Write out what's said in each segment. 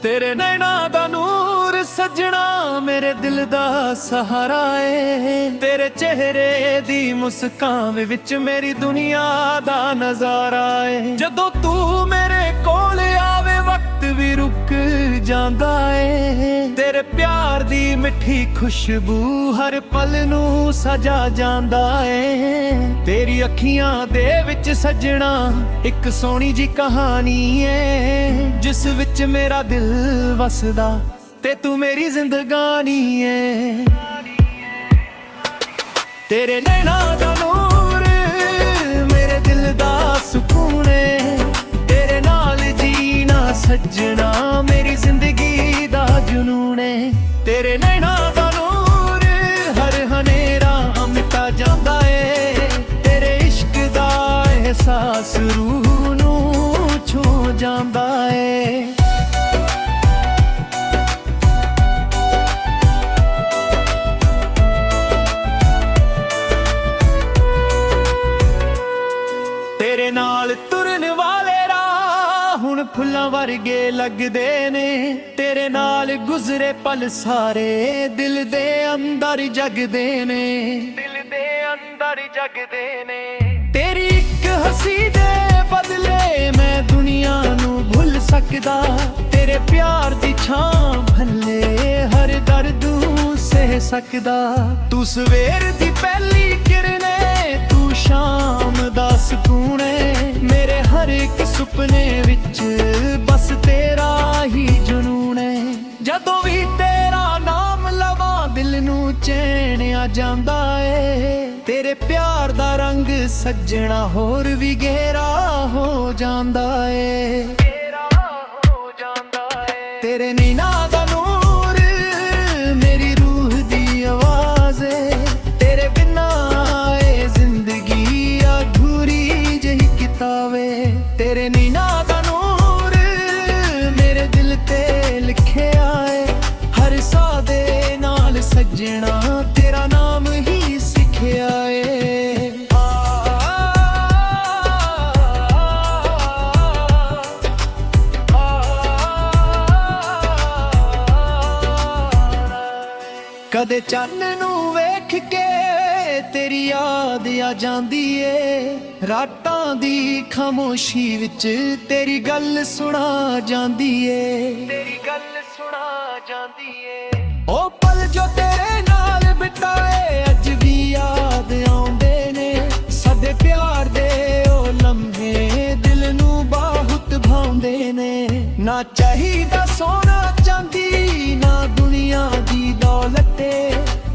तेरे नैना दा नूर सजना मेरे दिल दा सहारा है। तेरे चेहरे दी मुस्कान विच मेरी दुनिया दा नजारा है। जदों तू मेरे कोल आवे वक्त भी रुक जांदा है। तेरे प्यार दी मिठी खुशबू हर पल नू सजा जांदा है। तेरी अखियां दे विच सजना एक सोहनी जी कहानी है, जिस विच मेरा दिल वसदा ते तू मेरी जिंदगानी है। तेरे नैना दा नूर मेरे दिल दा सुकून है। तेरे नाल जीना सजना मेरी जिंदगी दा जुनून है। तेरे नैना दा नूर हर हनेरा मिटा जांदा है। तेरे इश्क दा एहसास रूह नू छू जांदा है। तेरे नाल तुरन वाले राह हुण फुल्लां वर्गे लगदे ने। तेरे नाल गुजरे पल सारे दिल दे अंदर जगदे ने। दिल दे अंदर जगदे ने। तेरी एक हंसी दे बदले मैं दुनिया नू भुल सकदा। तेरे प्यार दी छां भले हर दर्द सह सकदा। तू सवेर दी पहली किरने तू शाम दा सुकून है। मेरे हर एक सुपने विच बस तेरा ही जुनून है। जदों भी तेरा नाम लवां दिल नू चैन आ जांदा है। तेरे प्यार दा रंग सजना होर भी गहरा हो जांदा है। तेरे नैना दा नूर मेरी रूह दी आवाज़ है। तेरे बिना ए जिंदगी अधूरी जही किताब है। तेरे नैना दा नूर मेरे दिल ते लिखिया है। हर सादे नाल सजना तेरा नाम ही सिखिया है। कदे चन्न नू वेख के तेरी याद आ जांदी है। रातां दी खामोशी विच तेरी गल सुना जांदी है। तेरी गल सुना जांदी है। ओ पल जो तेरे नाल बिताए अज भी याद आउंदे ने। सदे प्यार दे ओ लम्हे दिल नू बहुत भाउंदे ने। ना चाहिदा सोना चांदी ना दुनिया दी दौलत,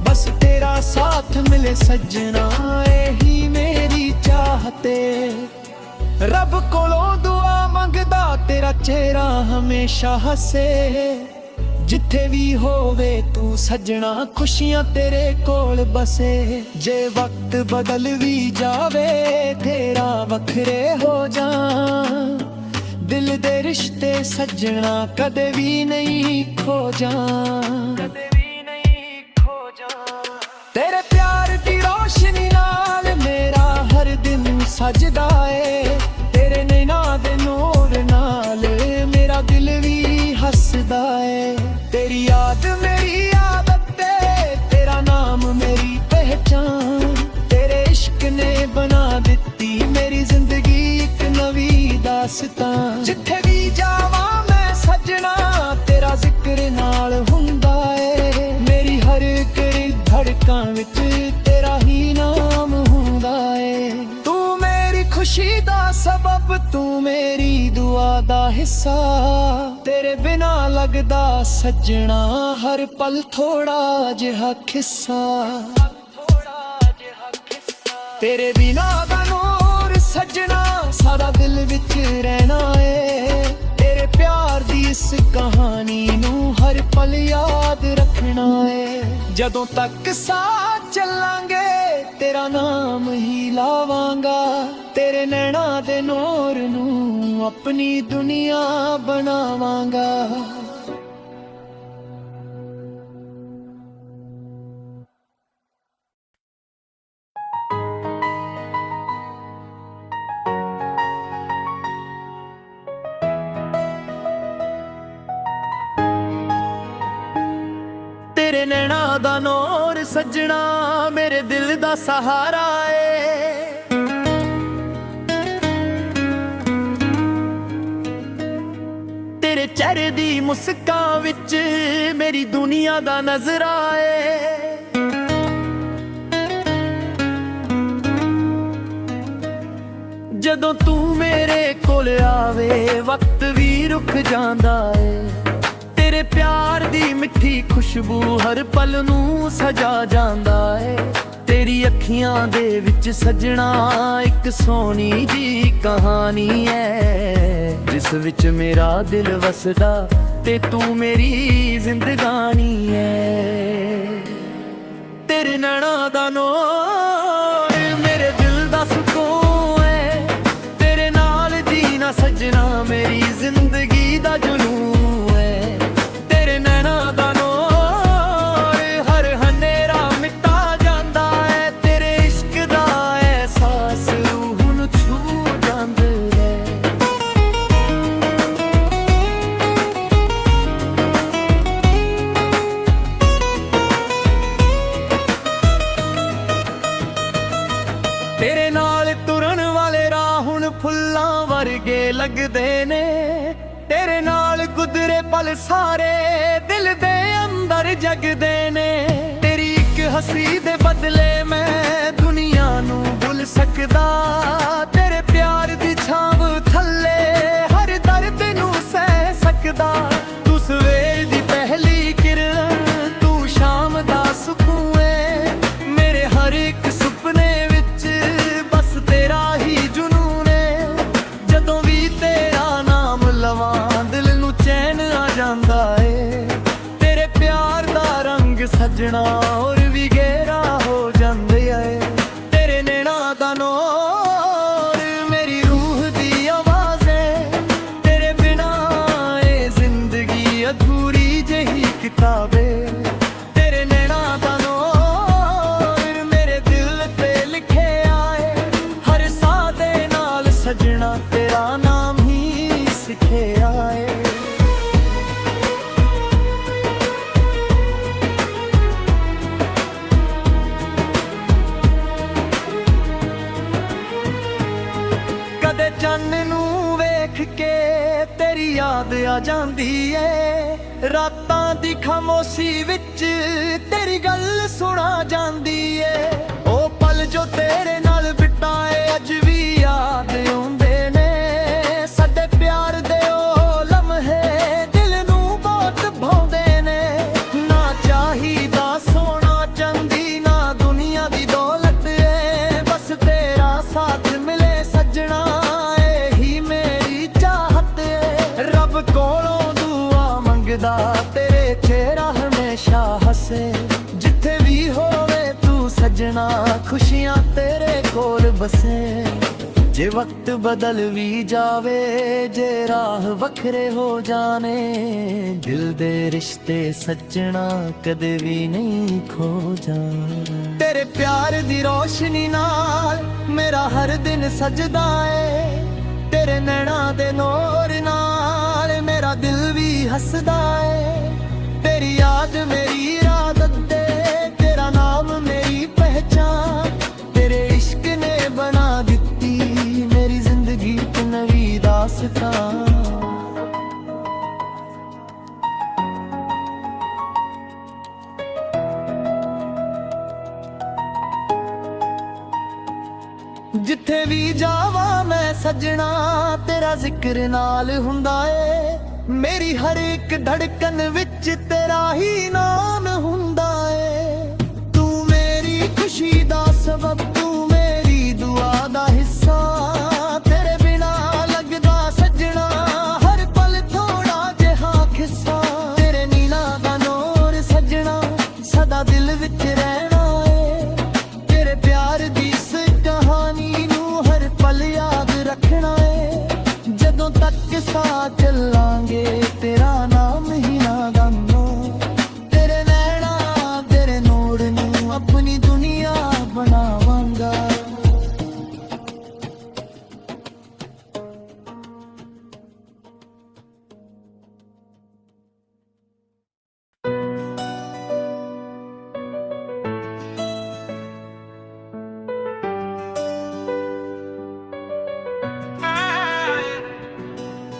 बस तेरा साथ मिले सजना यही मेरी चाहते। रब कोलों दुआ मंगदा तेरा चेहरा हमेशा हसे। जिथे भी होवे तू सजना खुशियां तेरे कोल बसे। जे वक्त बदल भी जावे तेरा वखरे हो जा। दिल दे रिश्ते सजना कदे भी नहीं खो जा। तेरे प्यार की रोशनी नाल मेरा हर दिन सजदा है। तेरे नैना दे नूर नाल मेरा दिल भी हसदा है। तेरी याद मेरी आदत है। तेरा नाम मेरी पहचान। तेरे इश्क ने बना दिती मेरी जिंदगी एक नवी दास्तां। जिथे भी जावां मैं सजना तेरा जिक्र नाल हुंदा है। मेरी हर धड़कां विच तेरा ही नाम हुंदा है। तू मेरी खुशी दा सबब तू मेरी दुआ दा हिस्सा। तेरे बिना लगदा सजना हर पल थोड़ा जिहा खिस्सा। तेरे बिना दा नूर सजना सारा दिल विच रहना है। तेरे प्यार दी इस कहानी नू हर पल याद रखना है। जदों तक साथ चलांगे तेरा नाम ही लावांगा। तेरे नैना दे नूर नू अपनी दुनिया बनावांगा। ਨੈਣਾ ਦਾ ਨੂਰ ਸੱਜਣਾ ਮੇਰੇ ਦਿਲ ਦਾ ਸਹਾਰਾ ਏ। ਤੇਰੇ ਚਿਹਰੇ ਦੀ ਮੁਸਕਾਨ ਵਿੱਚ ਮੇਰੀ ਦੁਨੀਆ ਦਾ ਨਜ਼ਰਾ ਏ। ਜਦੋਂ ਤੂੰ ਮੇਰੇ ਕੋਲ ਆਵੇ ਵਕਤ ਵੀ ਰੁਕ ਜਾਂਦਾ ਏ। ਤੇਰੇ ਪਿਆਰ ਦੀ ਮਿੱਠੀ ਖੁਸ਼ਬੂ ਹਰ ਪਲ ਨੂੰ ਸਜਾ ਜਾਂਦਾ ਏ। ਤੇਰੀ ਅੱਖੀਆਂ ਦੇ ਵਿੱਚ ਸਜਣਾ ਇੱਕ ਸੋਹਣੀ ਜੀ ਕਹਾਣੀ ਹੈ, ਜਿਸ ਵਿੱਚ ਮੇਰਾ ਦਿਲ ਵਸਦਾ ਤੇ ਤੂੰ ਮੇਰੀ ਜ਼ਿੰਦਗਾਨੀ ਹੈ। ਤੇਰੇ ਨੈਣਾ ਦਾ ਨੂਰ ਮੇਰੇ ਦਿਲ ਦਾ ਸਕੂਨ ਹੈ। ਤੇਰੇ ਨਾਲ ਜੀਣਾ ਸੱਜਣਾ ਮੇਰੀ ਜ਼ਿੰਦਗੀ ਦਾ ਜਨੂਨ ਹੈ। ਤੇਰੇ ਨੈਣਾ ਦਾ ਨੂਰ ਹਰ ਹਨੇਰਾ ਮਿਟਾ ਜਾਂਦਾ ਹੈ। ਤੇਰੇ ਇਸ਼ਕ ਦਾ ਅਹਿਸਾਸ ਰੂਹ ਨੂੰ ਛੂ ਜਾਂਦਾ ਹੈ। ਤੇਰੇ ਨਾਲ ਤੁਰਨ ਵਾਲੇ ਰਾਹ ਹੁਣ ਫੁੱਲਾਂ ਵਰਗੇ ਲੱਗਦੇ ਨੇ। ਤੇਰੇ ਨਾਲ ਗੁਜ਼ਰੇ ਪਲ ਸਾਰੇ ਦਿਲ ਦੇ ਅੰਦਰ ਜਗਦੇ ਨੇ। ਤੇਰੀ ਇੱਕ ਹੱਸੀ ਦੇ ਬਦਲੇ ਮੈਂ ਦੁਨੀਆ ਨੂੰ ਭੁੱਲ ਸਕਦਾ। ਤੇਰੇ ਪਿਆਰ ਦੀ ਛਾਂਵ ਥੱਲੇ ਹਰ ਦਰਦ ਨੂੰ ਸਹਿ ਸਕਦਾ। ਤੂੰ ਸਵੇਰ ਦੀ ਪਹਿਲੀ ਕਿਰਨ, ਤੂੰ ਸ਼ਾਮ ਦਾ ਸਕੂਨ ਏ। ਮੇਰੇ ਹਰ ਇੱਕ ਸੁਪਨੇ ਵਿੱਚ ਬਸ ਤੇਰਾ ਹੀ ਜਨੂਨ ਏ। ਜਦੋਂ ਵੀ ਤੇਰਾ ਨਾਮ ਲਵਾਂ ਦਿਲ ਨੂੰ ਚੈਨ ਆ ਜਾਂਦਾ ਏ। ਤੇਰੇ ਪਿਆਰ ਦਾ ਰੰਗ ਸੱਜਣਾ ਹੋਰ ਵੀ ਗਹਿਰਾ ਹੋ ਜਾਂਦਾ ਏ। ਤੇਰੇ ਨੈਣਾ ਦਾ ਨੂਰ ਮੇਰੀ ਰੂਹ ਦੀ ਆਵਾਜ਼ ਏ। ਤੇਰੇ ਬਿਨਾ ਇਹ ਜ਼ਿੰਦਗੀ ਅਧੂਰੀ ਜਿਹੀ ਕਿਤਾਬ ਏ। ਤੇਰੇ ਨੈਣਾ ਦਾ ਨੂਰ ਮੇਰੇ ਦਿਲ ਤੇ ਲਿਖਿਆ ਏ। ਹਰ ਸਾਹ ਦੇ ਨਾਲ ਸੱਜਣਾ ਤੇਰਾ ਨਾਮ ਹੀ ਸਿੱਖਿਆ ਏ। ਕਦੇ ਚੰਨ ਨੂੰ ਵੇਖ ਕੇ ਤੇਰੀ ਯਾਦ ਆ ਜਾਂਦੀ ਏ। ਰਾਤਾਂ ਦੀ ਖਾਮੋਸ਼ੀ ਵਿੱਚ ਤੇਰੀ ਗੱਲ ਸੁਣਾ ਜਾਂਦੀ ਏ। ਉਹ ਪਲ ਜੋ ਤੇਰੇ ਨਾਲ ਬਿਤਾਏ ਅੱਜ ਵੀ ਯਾਦ ਆਉਂਦੇ ਨੇ। ਸਾਡੇ ਪਿਆਰ ਦੇ ਉਹ ਲਮਹੇ ਦਿਲ ਨੂੰ ਬਹੁਤ ਭਾਉਂਦੇ ਨੇ। ਨਾ ਚਾਹੀਦਾ ਸੋਨਾ ਚਾਂਦੀ ਨਾ ਦੁਨੀਆ ਦੀ ਦੌਲਤ ਏ। ਬਸ ਤੇਰਾ ਸਾਥ ਮਿਲੇ ਸੱਜਣਾ ਇਹੀ ਮੇਰੀ ਚਾਹਤ ਏ। ਰੱਬ ਕੋਲੋਂ ਦੁਆ ਮੰਗਦਾ ਤੇਰੇ ਚਿਹਰਾ ਹਮੇਸ਼ਾ ਹੱਸੇ। ਜਿੱਥੇ ਵੀ ਹੋਵੇ ਤੂੰ ਸੱਜਣਾ ਖੁਸ਼ੀਆਂ ਤੇਰੇ ਕੋਲ ਬਸੇ। ਜੇ ਵਕਤ ਬਦਲ ਵੀ ਜਾਵੇ ਜੇ ਰਾਹ ਵੱਖਰੇ ਹੋ ਜਾਣੇ, ਦਿਲ ਦੇ ਰਿਸ਼ਤੇ ਸੱਜਣਾ ਕਦੇ ਵੀ ਨਹੀਂ ਖੋ ਜਾਣੇ। ਤੇਰੇ ਪਿਆਰ ਦੀ ਰੋਸ਼ਨੀ ਨਾਲ ਮੇਰਾ ਹਰ ਦਿਨ ਸਜਦਾ ਏ। ਤੇਰੇ ਨੈਣਾ ਦੇ ਨੂਰ ਨਾਲ ਮੇਰਾ ਦਿਲ ਵੀ ਹੱਸਦਾ ਏ। ਤੇਰੀ ਯਾਦ ਮੇਰੀ ਇਰਾਦਤ ਦੇ, ਤੇਰਾ ਨਾਮ ਮੇਰੀ ਪਹਿਚਾਨ। ਤੇਰੇ ਇਸ਼ਕ ਨੇ ਬਣਾ ਦਿੱਤੀ ਮੇਰੀ ਜ਼ਿੰਦਗੀ ਇੱਕ ਨਵੀਂ ਦਾਸਤਾਨ। ਜਿੱਥੇ ਵੀ ਜਾਵਾਂ ਮੈਂ ਸੱਜਣਾ ਤੇਰਾ ਜ਼ਿਕਰ ਨਾਲ ਹੁੰਦਾ ਏ। ਮੇਰੀ ਹਰ ਇੱਕ ਧੜਕਨ ਵਿੱਚ ਤੇਰਾ ਹੀ ਨਾਮ ਹੁੰਦਾ ਏ। ਤੂੰ ਮੇਰੀ ਖੁਸ਼ੀ ਦਾ ਸਬਬ, ਤੂੰ ਮੇਰੀ ਦੁਆ ਦਾ ਹਿੱਸਾ। ਤੇਰੇ ਬਿਨਾ ਲੱਗਦਾ ਸੱਜਣਾ ਹਰ ਪਲ ਥੋੜਾ ਜਿਹਾ ਖਿੱਸਾ। ਤੇਰੇ ਨੀਲਾਂ ਦਾ ਨੂਰ ਸੱਜਣਾ ਸਦਾ ਦਿਲ ਵਿੱਚ ਰਹਿਣਾ ਏ। ਤੇਰੇ ਪਿਆਰ ਦੀ ਇਸ ਕਹਾਣੀ ਨੂੰ ਹਰ ਪਲ ਯਾਦ ਰੱਖਣਾ ਏ। ਜਦੋਂ ਤੱਕ ਸਾਹ ਚੱਲਾਂਗੇ ਤੇਰਾ ਨਾਮ ਹੀ ਨਾ ਗਾਵਾਂ। ਤੇਰੇ ਨੈਣਾ ਤੇਰੇ ਨੂਰ ਨੂੰ ਆਪਣੀ ਦੁਨੀਆ ਬਣਾਵਾਂਗਾ।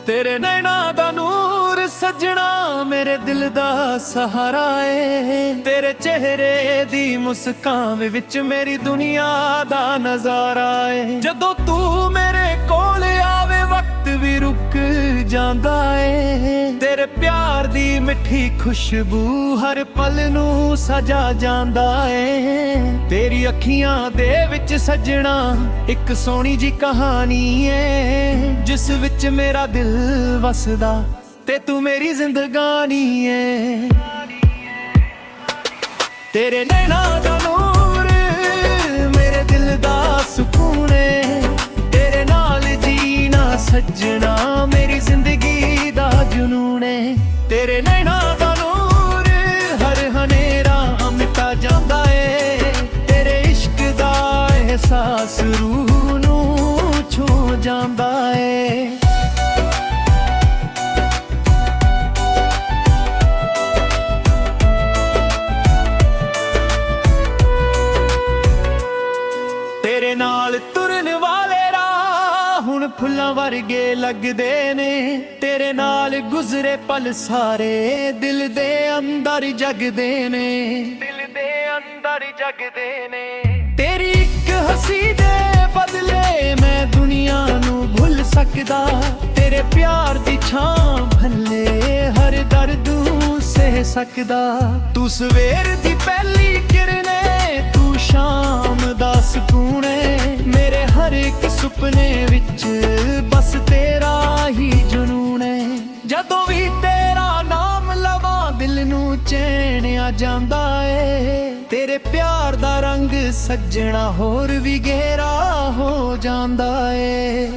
ਤੇਰੇ ਨੈਣਾਂ ਦਾ ਨੂਰ ਸੱਜਣਾ ਮੇਰੇ ਦਿਲ ਦਾ ਸਹਾਰਾ ਏ। ਤੇਰੇ ਚਿਹਰੇ ਦੀ ਮੁਸਕਾਨ ਵਿੱਚ ਮੇਰੀ ਦੁਨੀਆ ਦਾ ਨਜ਼ਾਰਾ ਏ। ਜਦੋਂ ਤੂੰ ਮੇਰੇ ਕੋਲ ਆਵੇ ਵਕਤ ਵੀ ਰੁਕ ਜਾਂਦਾ ਏ। ਤੇਰੇ ਪਿਆਰ ਦੀ ਮਿੱਠੀ ਖੁਸ਼ਬੂ ਹਰ ਪਲ ਨੂੰ ਸਜਾ ਜਾਂਦਾ ਏ। ਤੇਰੀ ਅੱਖੀਆਂ ਦੇ ਵਿੱਚ ਸੱਜਣਾ ਇੱਕ ਸੋਹਣੀ ਜੀ ਕਹਾਣੀ ਏ, ਜਿਸ ਵਿੱਚ ਮੇਰਾ ਦਿਲ ਵਸਦਾ ਤੇ ਤੂੰ ਮੇਰੀ ਜ਼ਿੰਦਗਾਨੀ ਏ। ਤੇਰੇ ਨੈਣਾਂ ਦਾ ਨੂਰ ਮੇਰੇ ਦਿਲ ਦਾ ਸਕੂਨ ਏ। ਤੇਰੇ ਨਾਲ ਜੀਣਾ ਸੱਜਣਾ ਮੇਰੀ ਜ਼ਿੰਦਗੀ ਦਾ ਜਨੂਨ ਏ। ਤੇਰੇ ਨੈਣਾਂ ਦਾ ਨੂਰ ਹਰ ਹਨੇਰਾ ਮਿਟਾ ਜਾਂਦਾ ਏ। ਤੇਰੇ ਇਸ਼ਕ ਦਾ ਅਹਿਸਾਸ ਰੂਹ ਨੂੰ ਛੂ ਜਾਂਦਾ ਏ। ਤੇਰੇ ਨਾਲ ਤੁਰਨ ਵਾਲੇ ਰਾਹ ਹੁਣ ਫੁੱਲਾਂ ਵਰਗੇ ਲੱਗਦੇ ਨੇ। ਤੇਰੇ ਨਾਲ ਗੁਜ਼ਰੇ ਪਲ ਸਾਰੇ ਦਿਲ ਦੇ ਅੰਦਰ ਜਗਦੇ ਨੇ। ਦਿਲ ਦੇ ਅੰਦਰ ਜਗਦੇ ਨੇ। ਤੇਰੀ ਇੱਕ ਹੱਸੀ ਦੇ ਬਦਲੇ ਮੈਂ ਦੁਨੀਆ ਨੂੰ ਭੁੱਲ ਸਕਦਾ। ਤੇਰੇ ਪਿਆਰ ਦੀ ਛਾਂ ਭੱਲੇ ਹਰ ਦਰਦ ਨੂੰ ਸਹਿ ਸਕਦਾ। ਤੂੰ ਸਵੇਰ ਦੀ ਪਹਿਲੀ ਕਿਰਨ ਏ, ਤੂੰ ਸ਼ਾਮ ਦਾ ਸਕੂਨ ਏ। ਮੇਰੇ ਹਰ ਇੱਕ ਸੁਪਨੇ ਵਿੱਚ ਬਸ ਤੇਰਾ ਹੀ ਜਨੂਨ ਏ। ਜਦੋਂ ਵੀ ਤੇਰਾ ਨਾਮ ਲਵਾਂ ਦਿਲ ਨੂੰ ਚੈਨ ਆ ਜਾਂਦਾ ਏ। ਤੇਰੇ ਪਿਆਰ ਦਾ ਰੰਗ ਸੱਜਣਾ ਹੋਰ ਵੀ ਗਹਿਰਾ ਹੋ ਜਾਂਦਾ ਏ।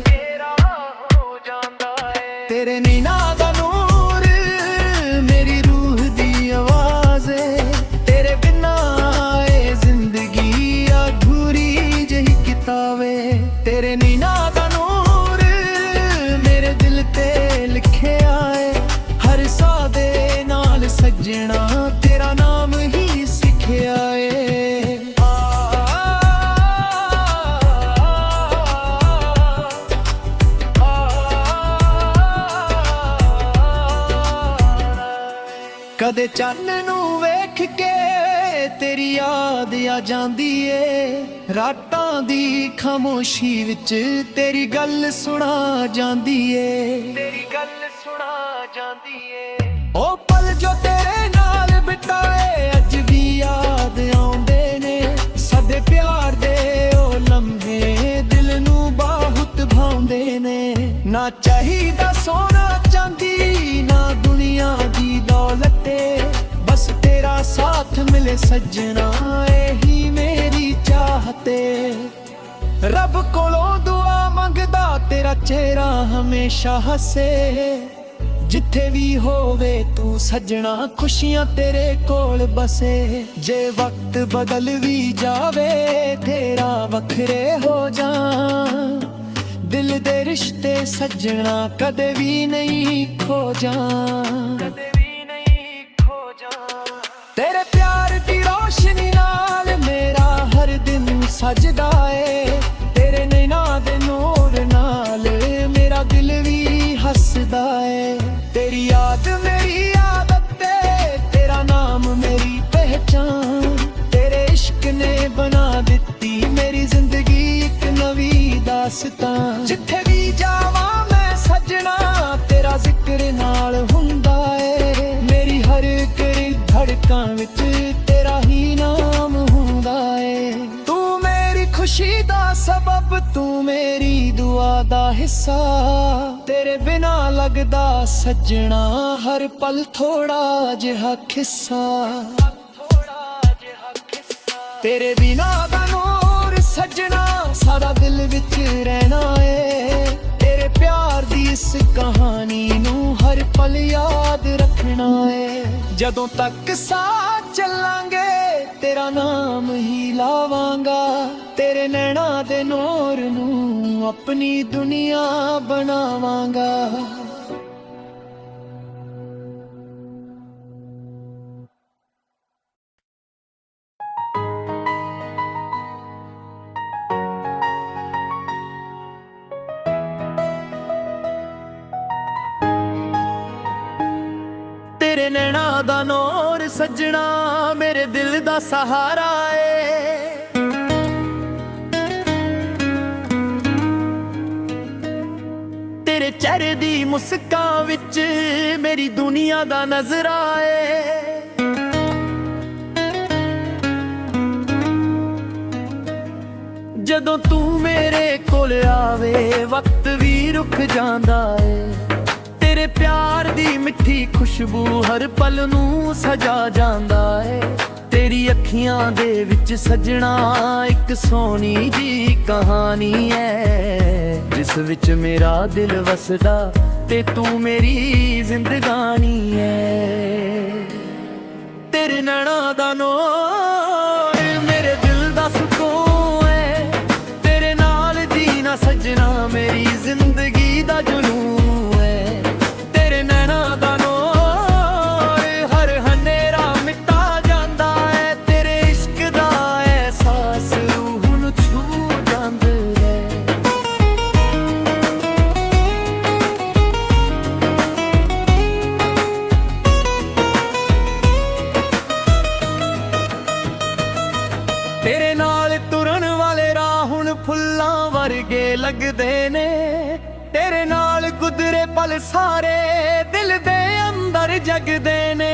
ਤੇਰੇ ਨੀਨਾਂ ਦਾ ਨੂਰ ਮੇਰੀ ਰੂਹ ਦੀ ਆਵਾਜ਼ ਏ। ਤੇਰੇ ਬਿਨਾਂ ਏ ਜ਼ਿੰਦਗੀ ਅਧੂਰੀ ਜਿਹੀ ਕਿਤਾਬ ਏ। ਤੇਰੇ ਨੀਨਾਂ ਦਾ ਨੂਰ ਮੇਰੇ ਦਿਲ ਤੇ ਲਿਖਿਆ ਏ। ਹਰ ਸਾਹ ਦੇ ਨਾਲ ਸੱਜਣਾ ਤੇਰਾ ਨਾਮ ਹੀ ਸਿੱਖਿਆ ਏ। ਕਦੇ ਚੰਨ ਨੂੰ ਵੇਖ ਕੇ ਤੇਰੀ ਯਾਦ ਆ ਜਾਂਦੀ ਏ। ਰਾਤਾਂ ਦੀ ਖਾਮੋਸ਼ੀ ਵਿੱਚ ਤੇਰੀ ਗੱਲ ਸੁਣਾ ਜਾਂਦੀ ਏ। ਤੇਰੀ ਗੱਲ ਸੁਣਾ ਜਾਂਦੀ ਏ। ਉਹ ਪਲ ਜੋ ਤੇਰੇ ਨਾਲ ਬਿਤਾਏ ਅੱਜ ਵੀ ਯਾਦ ਆਉਂਦੇ ਨੇ। ਸਾਡੇ ਪਿਆਰ ਦੇ ਉਹ ਲਮਹੇ ਦਿਲ ਨੂੰ ਬਹੁਤ ਭਾਉਂਦੇ ਨੇ। ਨਾ ਚਾਹੀਦਾ ਸੋਨਾ ਚਾਂਦੀ ਨਾ ਦੁਨੀਆ ਦੀ ਦੌਲਤ ਏ। ਬਸ ਤੇਰਾ ਸਾਥ ਮਿਲੇ ਸੱਜਣਾ ਇਹੀ ਮੇਰੀ ਚਾਹਤ ਏ। ਰੱਬ ਕੋਲੋਂ ਦੁਆ ਮੰਗਦਾ ਤੇਰਾ ਚਿਹਰਾ ਹਮੇਸ਼ਾ ਹੱਸੇ। ਜਿੱਥੇ ਵੀ ਹੋਵੇ ਤੂੰ ਸੱਜਣਾ ਖੁਸ਼ੀਆਂ ਤੇਰੇ ਕੋਲ ਬਸੇ। ਜੇ ਵਕਤ ਬਦਲ ਵੀ ਜਾਵੇ ਤੇਰਾ ਵੱਖਰੇ ਹੋ ਜਾ। ਦਿਲ ਦੇ ਰਿਸ਼ਤੇ ਸੱਜਣਾ ਕਦੇ ਵੀ ਨਹੀਂ ਖੋ ਜਾ। ਕਦੇ ਵੀ ਨਹੀਂ ਖੋ ਜਾ। ਤੇਰੇ ਪਿਆਰ ਦੀ ਰੋਸ਼ਨੀ ਨਾਲ ਮੇਰਾ ਹਰ ਦਿਨ ਸਜਦਾ ਏ। ਤੇਰੇ ਨੈਣਾਂ ਦੇ ਨੂਰ ਨਾਲ ਮੇਰਾ ਦਿਲ ਵੀ ਹੱਸਦਾ ਏ। ਤੇਰੀ ਯਾਦ ਮੇਰੀ ਆਦਤ ਏ। ਤੇਰਾ ਨਾਮ ਮੇਰੀ ਪਹਿਚਾਨ। ਤੇਰੇ ਇਸ਼ਕ ਨੇ ਬਣਾ ਦਿੱਤੀ ਮੇਰੀ ਜ਼ਿੰਦਗੀ ਇੱਕ ਨਵੀਂ ਦਾਸਤਾਨ। ਜਿੱਥੇ ਵੀ ਜਾਵਾਂ ਮੈਂ ਸੱਜਣਾ ਤੇਰਾ ਜ਼ਿਕਰ ਨਾਲ ਹੁੰਦਾ ਏ। ਮੇਰੀ ਹਰ ਇੱਕ ਧੜਕਾਂ ਵਿੱਚ ਤੇਰਾ ਹੀ ਨਾਮ ਹੁੰਦਾ ਏ। ਤੂੰ ਮੇਰੀ ਖੁਸ਼ੀ ਦਾ ਸਬਬ ਤੂੰ ਮੇਰੀ ਦੁਆ ਦਾ ਹਿੱਸਾ। ਤੇਰੇ ਬਿਨਾਂ ਲੱਗਦਾ ਸੱਜਣਾ ਹਰ ਪਲ ਥੋੜਾ ਜਿਹਾ ਕਿੱਸਾ। ਤੇਰੇ ਬਿਨਾਂ ਦਾ ਨੂਰ ਸੱਜਣਾ ਸਾਡਾ ਦਿਲ ਵਿੱਚ ਰਹਿਣਾ ਏ। ਤੇਰੇ ਪਿਆਰ ਦੀ ਇਸ ਕਹਾਣੀ ਨੂੰ ਹਰ ਪਲ ਯਾਦ ਰੱਖਣਾ ਏ। ਜਦੋਂ ਤੱਕ ਸਾਥ ਚੱਲਾਂਗੇ ਤੇਰਾ ਨਾਮ ਹੀ ਲਾਵਾਂਗਾ। ਤੇਰੇ ਨੈਣਾਂ ਦੇ ਨੂਰ ਨੂੰ ਆਪਣੀ ਦੁਨੀਆ ਬਣਾਵਾਂਗਾ। ਤੇਰੇ ਨੈਣਾ ਦਾ ਨੂਰ ਸੱਜਣਾ ਮੇਰੇ ਦਿਲ ਦਾ ਸਹਾਰਾ ਏ। ਤੇਰੇ ਚਿਹਰੇ ਦੀ ਮੁਸਕਾਨ ਵਿੱਚ ਮੇਰੀ ਦੁਨੀਆ ਦਾ ਨਜ਼ਰਾ ਏ। ਜਦੋਂ ਤੂੰ ਮੇਰੇ ਕੋਲ ਆਵੇ ਵਕਤ ਵੀ ਰੁਕ ਜਾਂਦਾ ਏ। ਤੇਰੇ ਪਿਆਰ ਦੀ ਮਿੱਠੀ ਖੁਸ਼ਬੂ ਹਰ ਪਲ ਨੂੰ ਸਜਾ ਜਾਂਦਾ ਏ। ਤੇਰੀ ਅੱਖੀਆਂ ਦੇ ਵਿੱਚ ਸਜਣਾ ਇੱਕ ਸੋਹਣੀ ਜੀ ਕਹਾਣੀ ਹੈ, ਜਿਸ ਵਿੱਚ ਮੇਰਾ ਦਿਲ ਵਸਦਾ ਤੇ ਤੂੰ ਮੇਰੀ ਜ਼ਿੰਦਗਾਨੀ ਹੈ। ਤੇਰੇ ਨੈਣਾ ਦਾ ਨੂਰ ਮੇਰੇ ਦਿਲ ਦਾ ਸਕੂਨ ਹੈ, ਤੇਰੇ ਨਾਲ ਜੀਣਾ ਸੱਜਣਾ ਮੇਰੀ ਜ਼ਿੰਦਗੀ ਦਾ ਜਨੂਨ ਹੈ। ਤੇਰੇ ਨੈਣਾ ਦਾ ਨੂਰ ਹਰ ਹਨੇਰਾ ਮਿਟਾ ਜਾਂਦਾ ਹੈ, ਤੇਰੇ ਇਸ਼ਕ ਦਾ ਅਹਿਸਾਸ ਰੂਹ ਨੂੰ ਛੂ ਜਾਂਦਾ ਹੈ। ਤੇਰੇ ਨਾਲ ਤੁਰਨ ਵਾਲੇ ਰਾਹ ਹੁਣ ਫੁੱਲਾਂ ਵਰਗੇ ਲੱਗਦੇ ਨੇ। ਤੇਰੇ ਨਾਲ ਗੁਜ਼ਰੇ ਪਲ ਸਾਰੇ ਦਿਲ ਦੇ ਅੰਦਰ ਜਗਦੇ ਨੇ।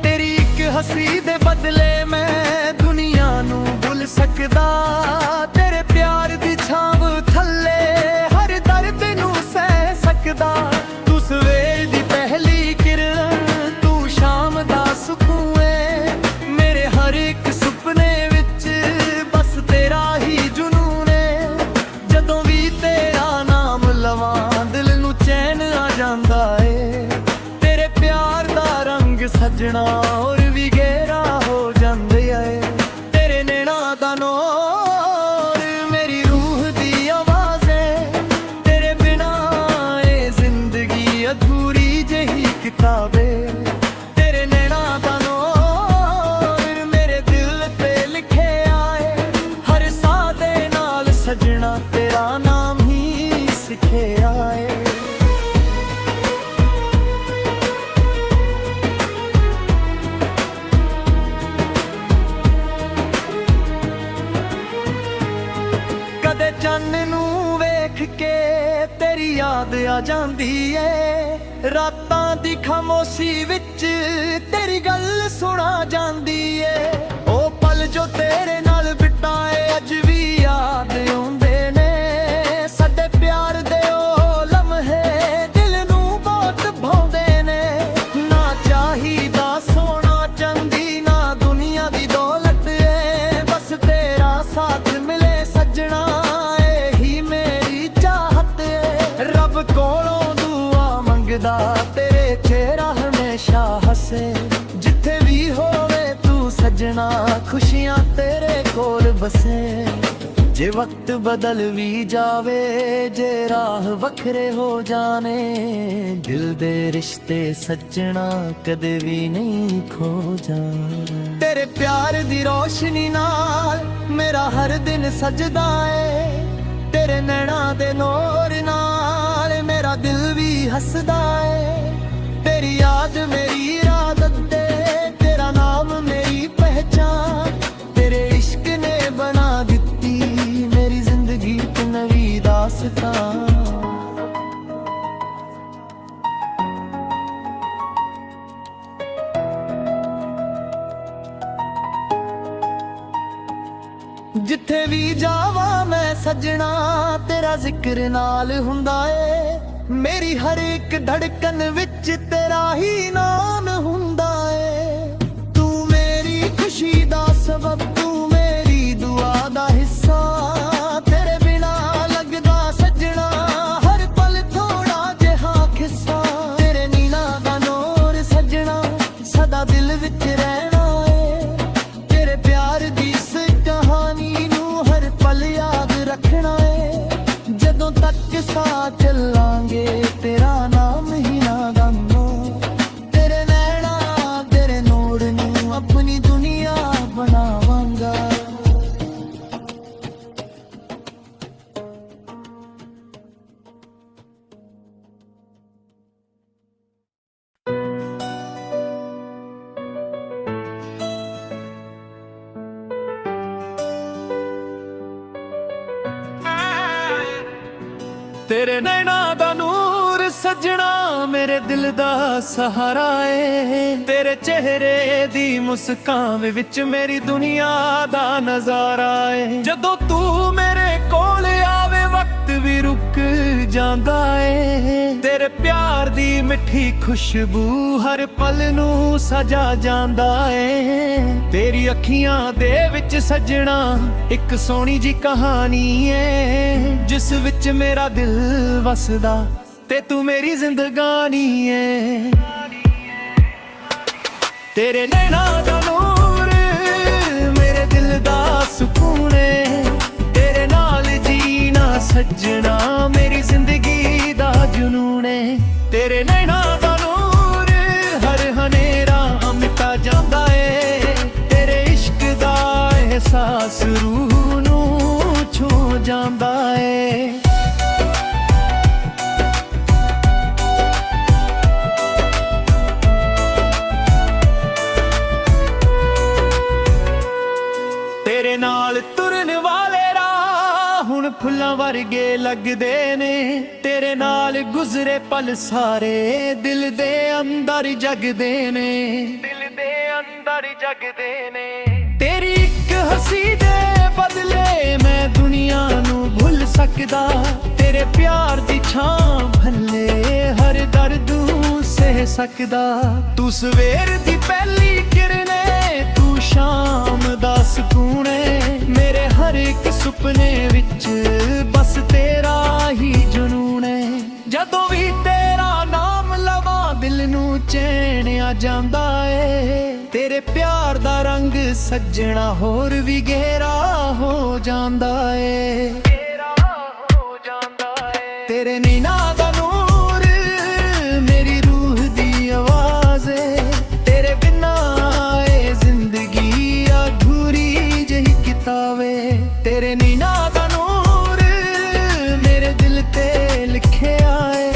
ਤੇਰੀ ਇੱਕ ਹੱਸੀ ਦੇ ਬਦਲੇ ਮੈਂ ਦੁਨੀਆ ਨੂੰ ਭੁੱਲ ਸਕਦਾ। ਤੇਰੇ ਪਿਆਰ ਦੀ ਛਾਂਵ ਥੱਲੇ ਹਰ ਦਰਦ ਨੂੰ ਸਹਿ ਸਕਦਾ। ਤੂੰ ਸਵੇਰ ਦੀ ਪਹਿਲੀ ਕਿਰਨ, ਤੂੰ ਸ਼ਾਮ ਦਾ ਸਕੂਨ ਏ। ਮੇਰੇ ਹਰ ਇੱਕ ਸੁਪਨੇ ਵਿੱਚ ਬਸ ਤੇਰਾ ਹੀ ਜਨੂਨ ਏ। ਜਦੋਂ ਵੀ ਤੇਰਾ ਨਾਮ ਲਵਾਂ ਦਿਲ ਨੂੰ ਚੈਨ ਆ ਜਾਂਦਾ ਏ। ਤੇਰੇ ਪਿਆਰ ਦਾ ਰੰਗ ਸੱਜਣਾ ਹੋਰ ਵੀ ਗਹਿਰਾ ਹੋ ਜਾਂਦਾ ਏ। ਤੇਰੇ ਨੈਣਾ ਦਾ ਨੂਰ ਮੇਰੀ ਰੂਹ ਦੀ ਆਵਾਜ਼ ਏ। ਤੇਰੇ ਬਿਨਾ ਇਹ ਜ਼ਿੰਦਗੀ ਅਧੂਰੀ ਜਿਹੀ ਕਿਤਾਬ ਏ। ਤੇਰੇ ਨੈਣਾ ਦਾ ਨੂਰ ਮੇਰੇ ਦਿਲ ਤੇ ਲਿਖਿਆ ਏ। ਹਰ ਸਾਹ ਦੇ ਨਾਲ ਸੱਜਣਾ ਤੇਰਾ ਨਾਮ ਹੀ ਸਿੱਖਿਆ ਏ। ਕਦੇ ਚੰਨ ਨੂੰ ਵੇਖ ਕੇ ਤੇਰੀ ਯਾਦ ਆ ਜਾਂਦੀ ਏ। ਰਾਤਾਂ ਦੀ ਖਾਮੋਸ਼ੀ ਵਿੱਚ ਤੇਰੀ ਗੱਲ ਸੁਣਾ ਜਾਂਦੀ ਏ। ਉਹ ਪਲ ਜੋ ਤੇਰੇ ਨਾਲ ਬਿਤਾਏ ਅੱਜ ਵੀ ਯਾਦ ਆਉਂਦੇ ਨੇ। ਸਾਡੇ ਪਿਆਰ ਦੇ ਉਹ ਲਮਹੇ ਦਿਲ ਨੂੰ ਬਹੁਤ ਭਾਉਂਦੇ ਨੇ। ਨਾ ਚਾਹੀਦਾ ਸੋਨਾ ਚਾਂਦੀ ਨਾ ਦੁਨੀਆ ਦੀ ਦੌਲਤ ਏ। ਬਸ ਤੇਰਾ ਸਾਥ ਮਿਲੇ ਸੱਜਣਾ ਇਹੀ ਮੇਰੀ ਚਾਹਤ ਏ। ਰੱਬ ਕੋਲੋਂ ਦੁਆ ਮੰਗਦਾ ਤੇਰੇ ਚਿਹਰਾ ਹਮੇਸ਼ਾ ਹੱਸੇ। ਜਿੱਥੇ ਵੀ ਹੋਵੇ ਤੂੰ ਸੱਜਣਾ ਖੁਸ਼ੀਆਂ ਤੇਰੇ ਕੋਲ ਬਸੇ। ਜੇ ਵਕਤ ਬਦਲ ਵੀ ਜਾਵੇ ਜੇ ਰਾਹ ਵੱਖਰੇ ਹੋ ਜਾਣੇ, ਦਿਲ ਦੇ ਰਿਸ਼ਤੇ ਸੱਜਣਾ ਕਦੇ ਵੀ ਨਹੀਂ ਖੋ ਜਾਣੇ। ਤੇਰੇ ਪਿਆਰ ਦੀ ਰੋਸ਼ਨੀ ਨਾਲ ਮੇਰਾ ਹਰ ਦਿਨ ਸਜਦਾ ਏ। ਤੇਰੇ ਨੈਣਾ ਦੇ ਨੂਰ ਨਾਲ ਮੇਰਾ ਦਿਲ ਵੀ ਹੱਸਦਾ ਏ। ਤੇਰੀ ਯਾਦ ਮੇਰੀ ਇਰਾਦਤ ਤੇ ਤੇਰਾ ਨਾਮ ਮੇਰੀ ਪਹਿਚਾਨ। ਤੇਰੇ ਇਸ਼ਕ ਨੇ ਬਣਾ ਦਿੱਤੀ ਮੇਰੀ ਜ਼ਿੰਦਗੀ ਇੱਕ ਨਵੀਂ ਦਾਸਤਾਨ। ਜਿੱਥੇ ਵੀ ਜਾਵਾਂ ਮੈਂ ਸੱਜਣਾ ਤੇਰਾ ਜ਼ਿਕਰ ਨਾਲ ਹੁੰਦਾ ਏ। ਮੇਰੀ ਹਰ ਇੱਕ ਧੜਕਨ ਵਿੱਚ ਤੇਰਾ ਹੀ ਨਾਮ ਹੁੰਦਾ ਏ। ਤੂੰ ਮੇਰੀ ਖੁਸ਼ੀ ਦਾ ਸਬਬ, ਤੂੰ ਮੇਰੀ ਦੁਆ ਦਾ ਹਿੱਸਾ। ਤੇਰੇ ਬਿਨਾ ਲੱਗਦਾ ਸੱਜਣਾ ਹਰ ਪਲ ਥੋੜਾ ਜਿਹਾ ਖਿੱਸਾ। ਤੇਰੇ ਨੀਨਾ ਦਾ ਨੂਰ ਸੱਜਣਾ ਸਦਾ ਦਿਲ ਵਿੱਚ ਰਹਿਣਾ ਏ। ਤੇਰੇ ਪਿਆਰ ਦੀ ਇਸ ਕਹਾਣੀ ਨੂੰ ਹਰ ਪਲ ਯਾਦ ਰੱਖਣਾ ਏ। ਜਦੋਂ ਤੱਕ ਸਾਥ ਚੱਲਾਂਗੇ ਤੇਰਾ ਨਾਮ ਹੀ ਨਾ ਗਾਵਾਂ। ਤੇਰੇ ਨੈਣਾ ਤੇਰੇ ਨੈਣਾ ਦਾ ਨੂਰ ਸੱਜਣਾ ਮੇਰੇ ਦਿਲ ਦਾ ਸਹਾਰਾ ਏ। ਤੇਰੇ ਚਿਹਰੇ ਦੀ ਮੁਸਕਾਨ ਵਿੱਚ ਮੇਰੀ ਦੁਨੀਆ ਦਾ ਨਜ਼ਾਰਾ ਏ। ਜਦੋਂ ਤੂੰ ਮੇਰੇ ਕੋਲ ਆਵੇ ਵਕਤ ਵੀ ਰੁਕ ਜਾਂਦਾ ਏ। ਤੇਰੇ ਪਿਆਰ ਦੀ ਮਿੱਠੀ ਖੁਸ਼ਬੂ ਹਰ ਪਲ ਨੂੰ ਸਜਾ ਜਾਂਦਾ ਏ। ਤੇਰੀ ਅੱਖੀਆਂ ਦੇ ਵਿੱਚ ਸੱਜਣਾ ਇੱਕ ਸੋਹਣੀ ਜੀ ਕਹਾਣੀ ਏ, ਜਿਸ ਵਿੱਚ ਮੇਰਾ ਦਿਲ ਵਸਦਾ ਤੇ ਤੂੰ ਮੇਰੀ ਜ਼ਿੰਦਗਾਨੀ ਏ। ਤੇਰੇ ਨੈਣਾ ਦਾ ਨੂਰ ਮੇਰੇ ਦਿਲ ਦਾ ਸਕੂਨ ਏ। ਤੇਰੇ ਨਾਲ ਜੀਣਾ ਸੱਜਣਾ ਮੇਰੀ ਜ਼ਿੰਦਗੀ ਦਾ ਜਨੂਨ ਏ। ਤੇਰੇ ਨੈਣਾ ਦਾ ਨੂਰ ਹਰ ਹਨੇਰਾ ਮਿਟਾ ਜਾਂਦਾ ਏ। ਤੇਰੇ ਇਸ਼ਕ ਦਾ ਅਹਿਸਾਸ ਰੂਹ ਨੂੰ ਛੂ ਜਾਂਦਾ ਏ। ਤੇਰੇ ਨਾਲ ਤੁਰਨ ਵਾਲੇ ਰਾਹ ਹੁਣ ਫੁੱਲਾਂ ਵਰਗੇ ਲੱਗਦੇ ਨੇ। ਤੇਰੇ ਨਾਲ ਗੁਜ਼ਰੇ ਪਲ ਸਾਰੇ ਦਿਲ ਦੇ ਅੰਦਰ ਜਗਦੇ ਨੇ, ਦਿਲ ਦੇ ਅੰਦਰ ਜਗਦੇ ਨੇ। ਤੇਰੀ ਇੱਕ ਹੱਸੀ ਦੇ ਬਦਲੇ ਮੈਂ ਦੁਨੀਆ ਨੂੰ ਭੁੱਲ ਸਕਦਾ। ਤੇਰੇ ਪਿਆਰ ਦੀ ਛਾਂ ਭੱਲੇ ਹਰ ਦਰਦ ਨੂੰ ਸਹਿ ਸਕਦਾ। ਤੂੰ ਸਵੇਰ ਦੀ ਪਹਿਲੀ ਕਿਰਨ ਏ, ਤੂੰ ਸ਼ਾਮ ਦਾ ਸਕੂਨ ਏ। ਮੇਰੇ ਹਰ ਇੱਕ ਸੁਪਨੇ ਵਿੱਚ ਬਸ ਤੇਰਾ ਹੀ ਜਨੂਨ ਏ। ਜਦੋਂ ਵੀ ਤੇਰਾ ਨਾਮ ਲਵਾਂ ਦਿਲ ਨੂੰ ਚੈਨ ਆ ਜਾਂਦਾ ਏ। ਤੇਰੇ ਪਿਆਰ ਦਾ ਰੰਗ ਸੱਜਣਾ ਹੋਰ ਵੀ ਗਹਿਰਾ ਹੋ ਜਾਂਦਾ ਏ। ਤੇਰੇ ਨੈਣਾ ਦਾ ਨੂਰ ਮੇਰੀ ਰੂਹ ਦੀ ਆਵਾਜ਼ ਏ। ਤੇਰੇ ਬਿਨਾਂ ਏ ਜ਼ਿੰਦਗੀ ਅਧੂਰੀ ਜਿਹੀ ਕਿਤਾਬ ਏ। ਤੇਰੇ ਨੈਣਾ ਦਾ ਨੂਰ ਮੇਰੇ ਦਿਲ ਤੇ ਲਿਖਿਆ ਏ।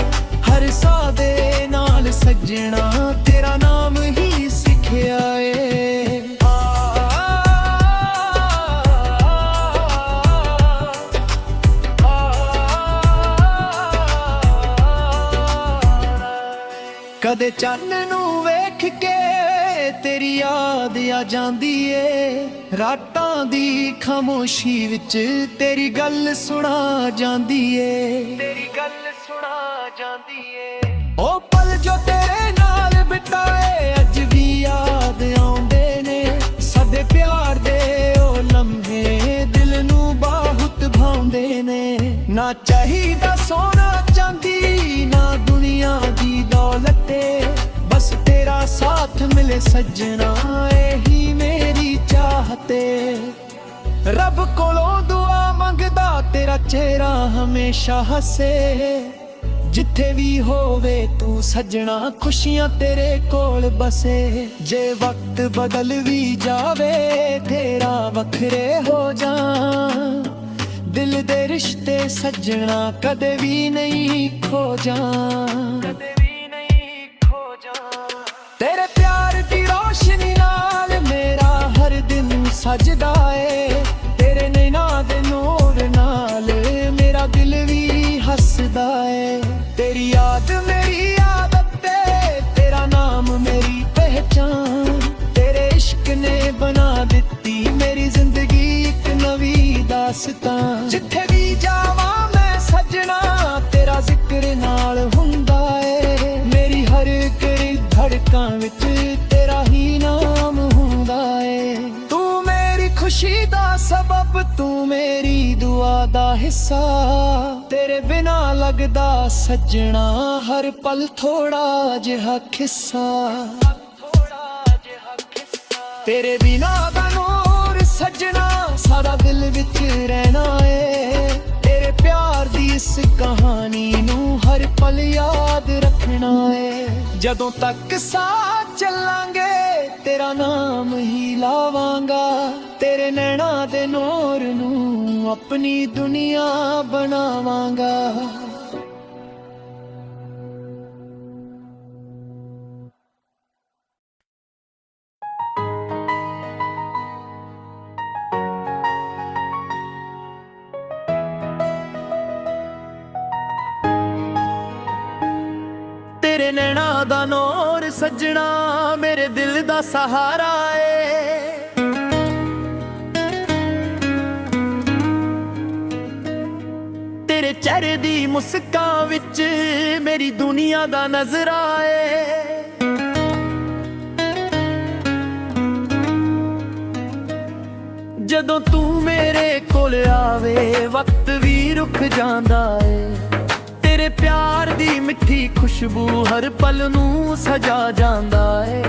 ਹਰ ਸਾਹ ਦੇ ਨਾਲ ਸੱਜਣਾ ਤੇਰਾ ਨਾਮ ਹੀ ਸਿੱਖਿਆ ਏ। ਕਦੇ ਚੰਨ ਨੂੰ ਵੇਖ ਕੇ ਤੇਰੀ ਯਾਦ ਆ ਜਾਂਦੀ ਏ। ਰਾਤਾਂ ਦੀ ਖਾਮੋਸ਼ੀ ਵਿੱਚ ਤੇਰੀ ਗੱਲ ਸੁਣਾ ਜਾਂਦੀ ਏ, ਤੇਰੀ ਗੱਲ ਸੁਣਾ ਜਾਂਦੀ ਏ। ਉਹ ਪਲ ਜੋ ਤੇਰੇ ਨਾਲ ਬਿਤਾਏ ਅੱਜ ਵੀ ਯਾਦ ਆਉਂਦੇ ਨੇ। ਸਾਡੇ ਪਿਆਰ ਦੇ ਉਹ ਲਮਹੇ ਦਿਲ ਨੂੰ ਬਹੁਤ ਭਾਉਂਦੇ ਨੇ। ਨਾ ਚਾਹੀਦਾ ਸੋਨਾ ਚਾਂਦੀ ਨਾ ਦੁਨੀਆ ਦੀ ਦੌਲਤ ਏ। ਬਸ ਤੇਰਾ ਸਾਥ ਮਿਲੇ ਸੱਜਣਾ ਇਹੀ ਮੇਰੀ ਚਾਹਤ ਏ। ਰੱਬ ਕੋਲੋਂ ਦੁਆ ਮੰਗਦਾ ਤੇਰਾ ਚਿਹਰਾ ਹਮੇਸ਼ਾ ਹੱਸੇ। ਜਿੱਥੇ ਵੀ ਹੋਵੇ ਤੂੰ ਸੱਜਣਾ ਖੁਸ਼ੀਆਂ ਤੇਰੇ ਕੋਲ ਬਸੇ। ਜੇ ਵਕਤ ਬਦਲ ਵੀ ਜਾਵੇ ਤੇਰਾ ਵੱਖਰੇ ਹੋ ਜਾ। ਦਿਲ ਦੇ ਰਿਸ਼ਤੇ ਸੱਜਣਾ ਕਦੇ ਵੀ ਨਹੀਂ ਖੋ ਜਾ, ਕਦੇ ਵੀ ਨਹੀਂ ਖੋ ਜਾ। ਤੇਰੇ ਪਿਆਰ ਦੀ ਰੋਸ਼ਨੀ ਨਾਲ ਮੇਰਾ ਹਰ ਦਿਨ ਸਜਦਾ ਏ। ਤੇਰੇ ਨੈਣਾ ਦੇ ਨੂਰ ਨਾਲ ਮੇਰਾ ਦਿਲ ਵੀ ਹੱਸਦਾ ਏ। ਤੇਰੀ ਯਾਦ ਮੇਰੀ ਆਦਤ ਏ, ਤੇਰਾ ਨਾਮ ਮੇਰੀ ਪਹਿਚਾਨ। ਤੇਰੇ ਇਸ਼ਕ ਨੇ ਬਣਾ ਦਿੱਤੀ ਮੇਰੀ ਜ਼ਿੰਦਗੀ ਇੱਕ ਨਵੀਂ ਦਾਸਤਾਨ। ਜਿੱਥੇ ਵੀ ਜਾਵਾਂ ਮੈਂ ਸੱਜਣਾ ਤੇਰਾ ਜ਼ਿਕਰ ਨਾਲ ਹੁੰਦਾ ਏ। ਮੇਰੀ ਹਰ ਇੱਕ ਧੜਕਾਂ ਵਿੱਚ ਤੇਰਾ ਹੀ ਨਾਮ ਹੁੰਦਾ ਏ। ਤੂੰ ਮੇਰੀ ਖੁਸ਼ੀ ਦਾ ਸਬਬ, ਤੂੰ ਮੇਰੀ ਦੁਆ ਦਾ ਹਿੱਸਾ। ਤੇਰੇ ਬਿਨਾਂ ਲੱਗਦਾ ਸੱਜਣਾ ਹਰ ਪਲ ਥੋੜਾ ਜਿਹਾ ਕਿੱਸਾ। ਤੇਰੇ ਬਿਨਾਂ ਦਾ ਨੂਰ ਸੱਜਣਾ ਸਾਰਾ ਦਿਲ ਵਿੱਚ ਰਹਿਣਾ ਏ। ਤੇਰੇ ਪਿਆਰ ਦੀ ਇਸ ਕਹਾਣੀ ਨੂੰ ਹਰ ਪਲ ਯਾਦ ਰੱਖਣਾ ਏ। ਜਦੋਂ ਤੱਕ ਸਾਥ ਚੱਲਾਂਗੇ ਤੇਰਾ ਨਾਮ ਹੀ ਲਾਵਾਂਗਾ। ਤੇਰੇ ਨੈਣਾ ਦੇ ਨੂਰ ਨੂੰ ਆਪਣੀ ਦੁਨੀਆ ਬਣਾਵਾਂਗਾ। ਤੇਰੇ ਨੈਣਾ ਦਾ ਨੂਰ ਸੱਜਣਾ ਮੇਰੇ ਦਿਲ ਦਾ ਸਹਾਰਾ ਏ। ਤੇਰੇ ਚਿਹਰੇ ਦੀ ਮੁਸਕਾਨ ਵਿੱਚ ਮੇਰੀ ਦੁਨੀਆ ਦਾ ਨਜ਼ਰਾ ਏ। ਜਦੋਂ ਤੂੰ ਮੇਰੇ ਕੋਲ ਆਵੇ ਵਕਤ ਵੀ ਰੁਕ ਜਾਂਦਾ ਏ। ਤੇਰੇ ਪਿਆਰ ਦੀ ਮਿੱਠੀ ਖੁਸ਼ਬੂ ਹਰ ਪਲ ਨੂੰ ਸਜਾ ਜਾਂਦਾ ਏ।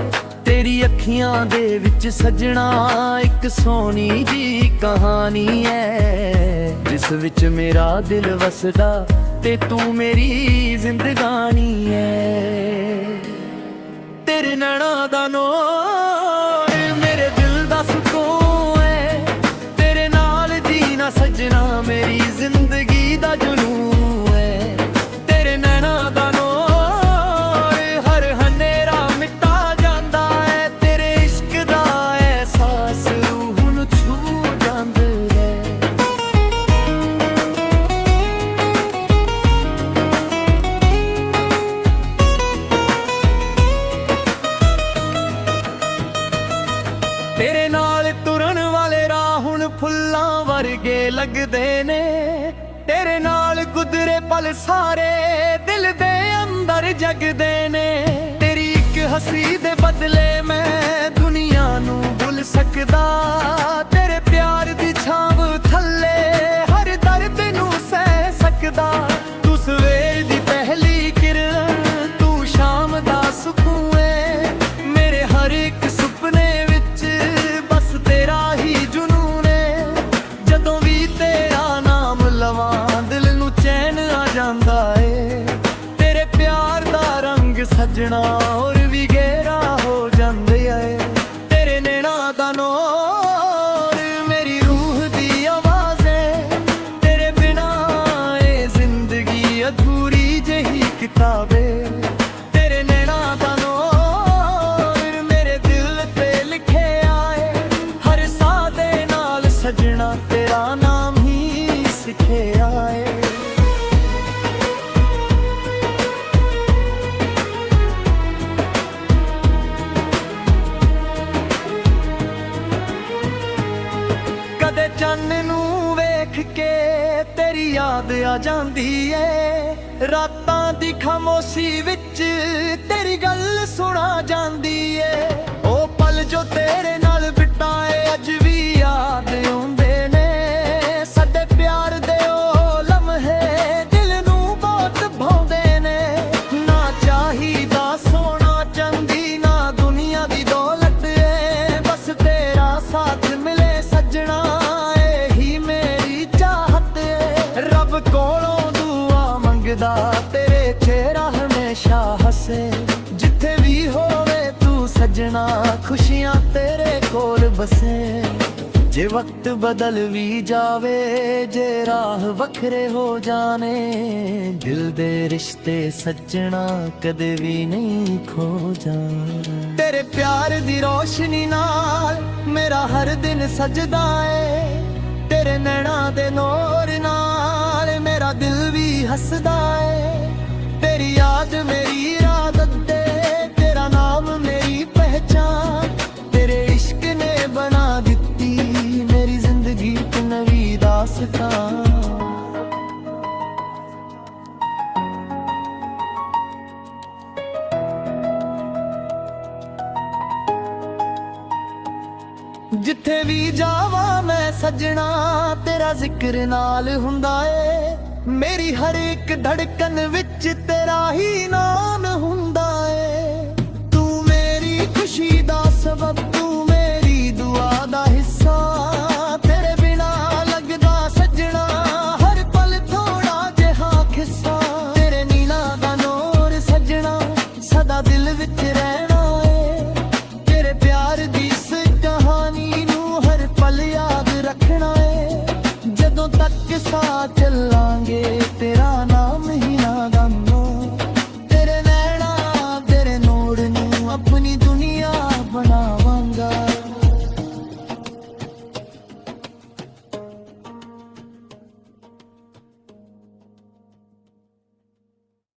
ਤੇਰੀ ਅੱਖੀਆਂ ਦੇ ਵਿੱਚ ਸਜਣਾ ਇੱਕ ਸੋਹਣੀ ਜੀ ਕਹਾਣੀ ਐ, ਜਿਸ ਵਿੱਚ ਮੇਰਾ ਦਿਲ ਵਸਦਾ ਤੇ ਤੂੰ ਮੇਰੀ ਜ਼ਿੰਦਗਾਨੀ ਐ। ਤੇਰੇ ਨੈਣਾ ਦਾ ਨੂਰ ਮੇਰੇ ਦਿਲ ਦਾ ਸਕੂਨ ਐ, ਤੇਰੇ ਨਾਲ ਜੀਣਾ ਸੱਜਣਾ ਮੇਰੀ ਜ਼ਿੰਦਗੀ ਦਾ ਜਨੂਨ ਐ। ਤੇਰੇ ਨੈਣਾ ਦਾ ਨੂਰ ਹਰ ਹਨੇਰਾ ਮਿਟਾ ਜਾਂਦਾ ਐ, ਤੇਰੇ ਇਸ਼ਕ ਦਾ ਅਹਿਸਾਸ ਰੂਹ ਨੂੰ ਛੂ ਜਾਂਦਾ ਐ। ਤੇਰੇ ਨਾਲ ਤੁਰਨ ਵਾਲੇ ਰਾਹ ਹੁਣ ਫੁੱਲਾਂ ਵਰਗੇ ਲੱਗਦੇ ਨੇ। ਤੇਰੇ ਨਾਲ ਗੁਜ਼ਰੇ ਪਲ ਸਾਰੇ ਦਿਲ ਦੇ ਅੰਦਰ ਜਗਦੇ ਨੇ। ਤੇਰੀ ਇੱਕ ਹੱਸੀ ਦੇ ਬਦਲੇ ਮੈਂ ਦੁਨੀਆ ਨੂੰ ਭੁੱਲ ਸਕਦਾ। ਤੇਰੇ ਪਿਆਰ ਦੀ ਛਾਂਵ ਥੱਲੇ ਹਰ ਦਰਦ ਨੂੰ ਸਹਿ ਸਕਦਾ। ਤੂੰ ਸਵੇਰ ਦੀ ਪਹਿਲੀ ਕਿਰਨ, ਤੂੰ ਸ਼ਾਮ ਦਾ ਸਕੂਨ ਏ। ਮੇਰੇ ਹਰ ਇੱਕ ਸੁਪਨੇ ਵਿੱਚ ਬਸ ਤੇਰਾ ਹੀ ਜਨੂਨ ਏ। ਜਦੋਂ ਵੀ ਤੇਰਾ ਨਾਮ ਲਵਾਂ ਦਿਲ ਨੂੰ ਚੈਨ ਆ ਜਾਂਦਾ ਏ। ਤੇਰੇ ਪਿਆਰ ਦਾ ਰੰਗ ਸੱਜਣਾ ਹੋਰ ਵੀ ਗਹਿਰਾ ਹੋ ਜਾਂਦਾ ਏ। ਤੇਰੇ ਨੈਣਾ ਦਾ ਨੂਰ ਮੇਰੀ ਰੂਹ ਦੀ ਆਵਾਜ਼ ਏ। ਤੇਰੇ ਬਿਨਾ ਇਹ ਜ਼ਿੰਦਗੀ ਅਧੂਰੀ ਜਿਹੀ ਕਿਤਾਬ ਏ। ਤੇਰੇ ਨੈਣਾ ਦਾ ਨੂਰ ਮੇਰੇ ਦਿਲ ਤੇ ਲਿਖਿਆ ਏ। ਹਰ ਸਾਹ ਦੇ ਨਾਲ ਸੱਜਣਾ ਤੇਰਾ ਨਾਮ ਹੀ ਸਿੱਖਿਆ ਏ। ਕਦੇ ਚੰਨ ਨੂੰ ਵੇਖ ਕੇ ਤੇਰੀ ਯਾਦ ਆ ਜਾਂਦੀ ਏ। ਰਾਤਾਂ ਦੀ ਖਾਮੋਸ਼ੀ ਵਿੱਚ ਤੇਰੀ ਗੱਲ ਸੁਣਾ ਜਾਂਦੀ ਏ। ਉਹ ਪਲ ਜੋ ਤੇਰੇ ਨਾਲ ਬਿਤਾਏ ਅੱਜ ਵੀ ਯਾਦ ਆਉਂਦੇ ਨੇ। ਸਾਡੇ ਪਿਆਰ ਦੇ ਉਹ ਲਮਹੇ ਦਿਲ ਨੂੰ ਬਹੁਤ ਭਾਉਂਦੇ ਨੇ। ਨਾ ਚਾਹੀਦਾ ਸੋਨਾ ਚਾਂਦੀ ਨਾ ਦੁਨੀਆ ਦੀ ਦੌਲਤ ਏ। ਬਸ ਤੇਰਾ ਸਾਥ ਮਿਲੇ ਸੱਜਣਾ ਇਹੀ ਮੇਰੀ ਚਾਹਤ ਏ। ਰੱਬ ਕੋਲੋਂ ਦੁਆ ਮੰਗਦਾ ਤੇਰੇ ਚਿਹਰਾ ਹਮੇਸ਼ਾ ਹੱਸੇ। ਜਿੱਥੇ ਵੀ ਹੋਵੇ ਤੂੰ ਸੱਜਣਾ ਖੁਸ਼ੀਆਂ ਤੇਰੇ ਕੋਲ ਬਸੇ। ਜੇ ਵਕਤ ਬਦਲ ਵੀ ਜਾਵੇ ਜੇ ਰਾਹ ਵੱਖਰੇ ਹੋ ਜਾਣੇ, ਦਿਲ ਦੇ ਰਿਸ਼ਤੇ ਸੱਜਣਾ ਕਦੇ ਵੀ ਨਹੀਂ ਖੋ ਜਾਣੇ। ਤੇਰੇ ਪਿਆਰ ਦੀ ਰੋਸ਼ਨੀ ਨਾਲ ਮੇਰਾ ਹਰ ਦਿਨ ਸਜਦਾ ਏ। ਤੇਰੇ ਨੈਣਾ ਦੇ ਨੂਰ ਨਾਲ ਮੇਰਾ ਦਿਲ ਵੀ ਹੱਸਦਾ ਏ। ਤੇਰੀ ਯਾਦ ਮੇਰੀ ਆਦਤ ਤੇ ਤੇਰਾ ਨਾਮ ਮੇਰੀ ਪਹਿਚਾਨ। ਤੇਰੇ ਇਸ਼ਕ ਨੇ ਬਣਾ ਦਿੱਤੀ ਮੇਰੀ ਜ਼ਿੰਦਗੀ ਇੱਕ ਨਵੀਂ ਦਾਸਤਾਨ। ਜਿੱਥੇ ਵੀ ਜਾਵਾਂ ਮੈਂ ਸੱਜਣਾ ਤੇਰਾ ਜ਼ਿਕਰ ਨਾਲ ਹੁੰਦਾ ਏ। ਮੇਰੀ ਹਰ ਇੱਕ ਧੜਕਨ ਵਿੱਚ ਤੇਰਾ ਹੀ ਨਾਮ ਹੁੰਦਾ ਏ। ਤੂੰ ਮੇਰੀ ਖੁਸ਼ੀ ਦਾ ਸਬਬ, ਤੂੰ ਮੇਰੀ ਦੁਆ ਦਾ ਹਿੱਸਾ। ਤੇਰੇ ਬਿਨਾ ਲੱਗਦਾ ਸੱਜਣਾ ਹਰ ਪਲ ਥੋੜਾ ਜਿਹਾ ਖਿੱਸਾ। ਤੇਰੇ ਨੀਲਾਂ ਦਾ ਨੂਰ ਸੱਜਣਾ ਸਦਾ ਦਿਲ ਵਿੱਚ ਰਹਿਣਾ ਏ। ਤੇਰੇ ਪਿਆਰ ਦੀ ਇਸ ਕਹਾਣੀ ਨੂੰ ਹਰ ਪਲ ਯਾਦ ਰੱਖਣਾ ਏ। ਜਦੋਂ ਤੱਕ ਸਾਥ ਚੱਲਾਂਗੇ